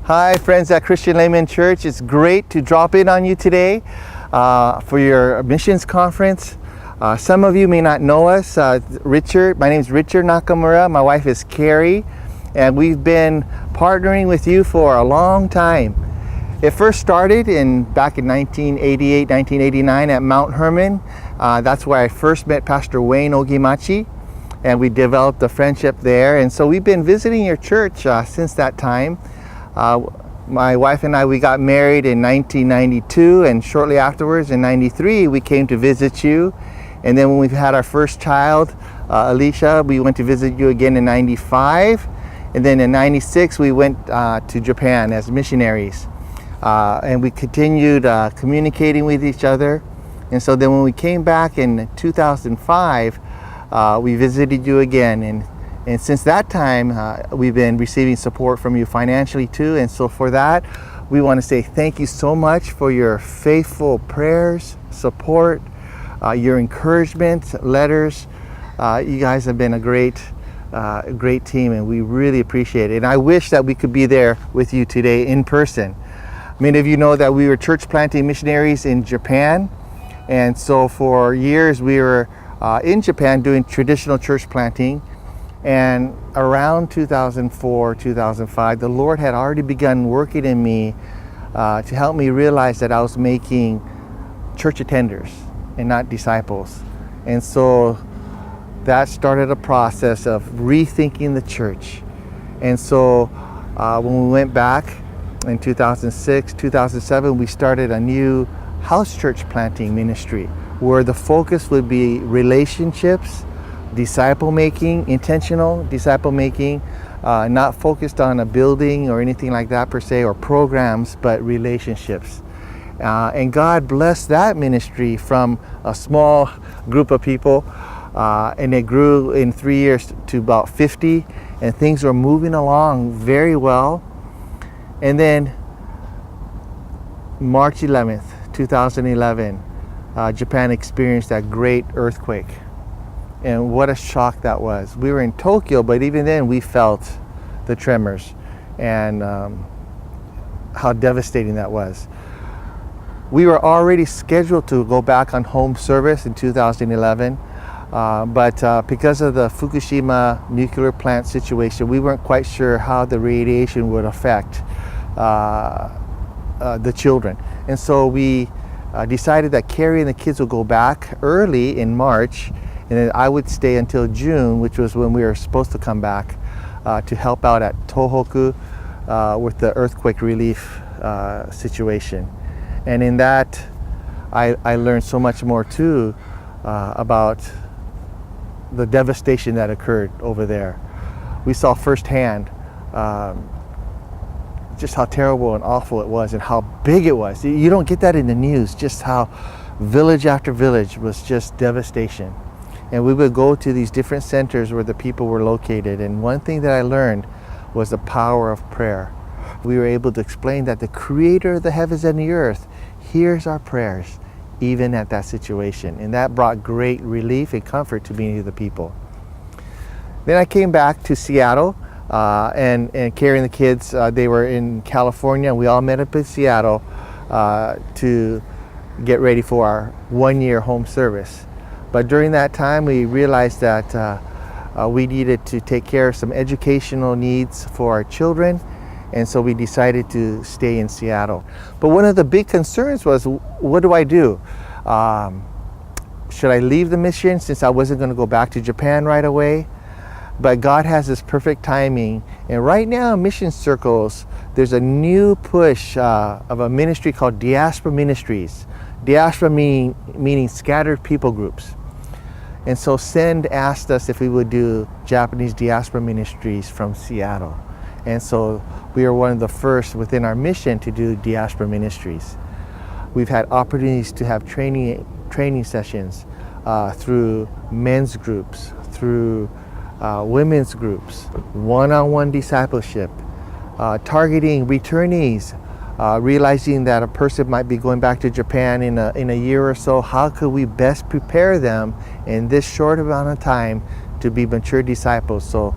Hi, friends at Christian Layman Church. It's great to drop in on you today for your missions conference. Some of you may not know us. My name is Richard Nakamura. My wife is Carrie, and we've been partnering with you for a long time. It first started back in 1988, 1989 at Mount Hermon. That's where I first met Pastor Wayne Ogimachi, and we developed a friendship there. And so we've been visiting your church since that time. My wife and I, we got married in 1992, and shortly afterwards in 93 we came to visit you. And then when we had our first child, Alicia, we went to visit you again in 95. And then in 96 we went to Japan as missionaries. And we continued communicating with each other. And so then when we came back in 2005, we visited you again. And since that time, we've been receiving support from you financially too. And so for that, we want to say thank you so much for your faithful prayers, support, your encouragement, letters. You guys have been a great team, and we really appreciate it. And I wish that we could be there with you today in person. Many of you know that we were church planting missionaries in Japan. And so for years we were in Japan doing traditional church planting. And around 2004, 2005, the Lord had already begun working in me to help me realize that I was making church attenders and not disciples. And so that started a process of rethinking the church. And so when we went back in 2006, 2007, we started a new house church planting ministry where the focus would be relationships, disciple making, intentional disciple making, not focused on a building or anything like that per se, or programs, but relationships. And God blessed that ministry from a small group of people, and it grew in 3 years to about 50, and things were moving along very well. And then March 11th, 2011, Japan experienced that great earthquake. And what a shock that was. We were in Tokyo, but even then we felt the tremors and how devastating that was. We were already scheduled to go back on home service in 2011, but because of the Fukushima nuclear plant situation, we weren't quite sure how the radiation would affect the children. And so we decided that Carrie and the kids would go back early in March, and then I would stay until June, which was when we were supposed to come back to help out at Tohoku with the earthquake relief situation. And in that, I learned so much more too about the devastation that occurred over there. We saw firsthand just how terrible and awful it was and how big it was. You don't get that in the news, just how village after village was just devastation. And we would go to these different centers where the people were located. And one thing that I learned was the power of prayer. We were able to explain that the Creator of the heavens and the earth hears our prayers, even at that situation. And that brought great relief and comfort to many of the people. Then I came back to Seattle and carrying the kids. They were in California, and we all met up in Seattle to get ready for our 1 year home service. But during that time, we realized that we needed to take care of some educational needs for our children, and so we decided to stay in Seattle. But one of the big concerns was, what do I do? Should I leave the mission since I wasn't going to go back to Japan right away? But God has this perfect timing, and right now in mission circles, there's a new push of a ministry called Diaspora Ministries. Diaspora meaning scattered people groups. And so Send asked us if we would do Japanese diaspora ministries from Seattle. And so we are one of the first within our mission to do diaspora ministries. We've had opportunities to have training sessions through men's groups, through women's groups, one-on-one discipleship, targeting returnees, realizing that a person might be going back to Japan in a year or so. How could we best prepare them in this short amount of time to be mature disciples so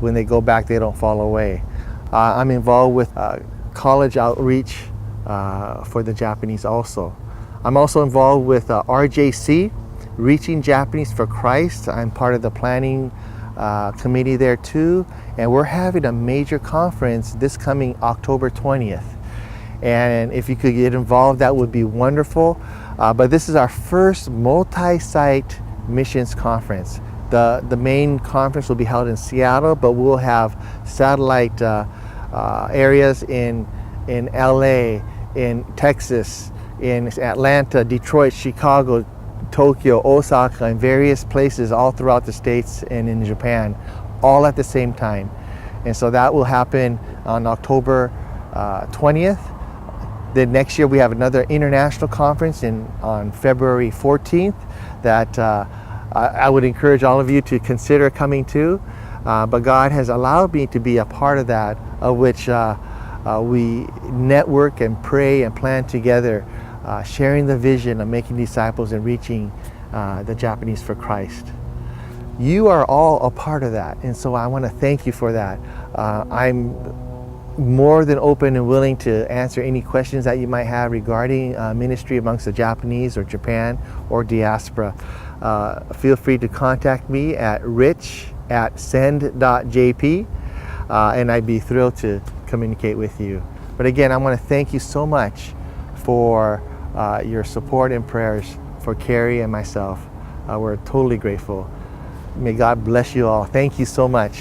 when they go back they don't fall away? I'm involved with college outreach for the Japanese also. I'm also involved with RJC, Reaching Japanese for Christ. I'm part of the planning committee there too, and we're having a major conference this coming October 20th. And if you could get involved, that would be wonderful. But this is our first multi-site missions conference. The main conference will be held in Seattle, but we'll have satellite areas in LA, in Texas, in Atlanta, Detroit, Chicago, Tokyo, Osaka, and various places all throughout the States and in Japan, all at the same time. And so that will happen on October 20th. Then next year we have another international conference on February 14th that I would encourage all of you to consider coming to. But God has allowed me to be a part of that, of which we network and pray and plan together, sharing the vision of making disciples and reaching the Japanese for Christ. You are all a part of that, and so I want to thank you for that. I'm more than open and willing to answer any questions that you might have regarding ministry amongst the Japanese or Japan or diaspora. Feel free to contact me at rich@send.jp, and I'd be thrilled to communicate with you. But again, I want to thank you so much for your support and prayers for Carrie and myself. We're totally grateful. May God bless you all. Thank you so much.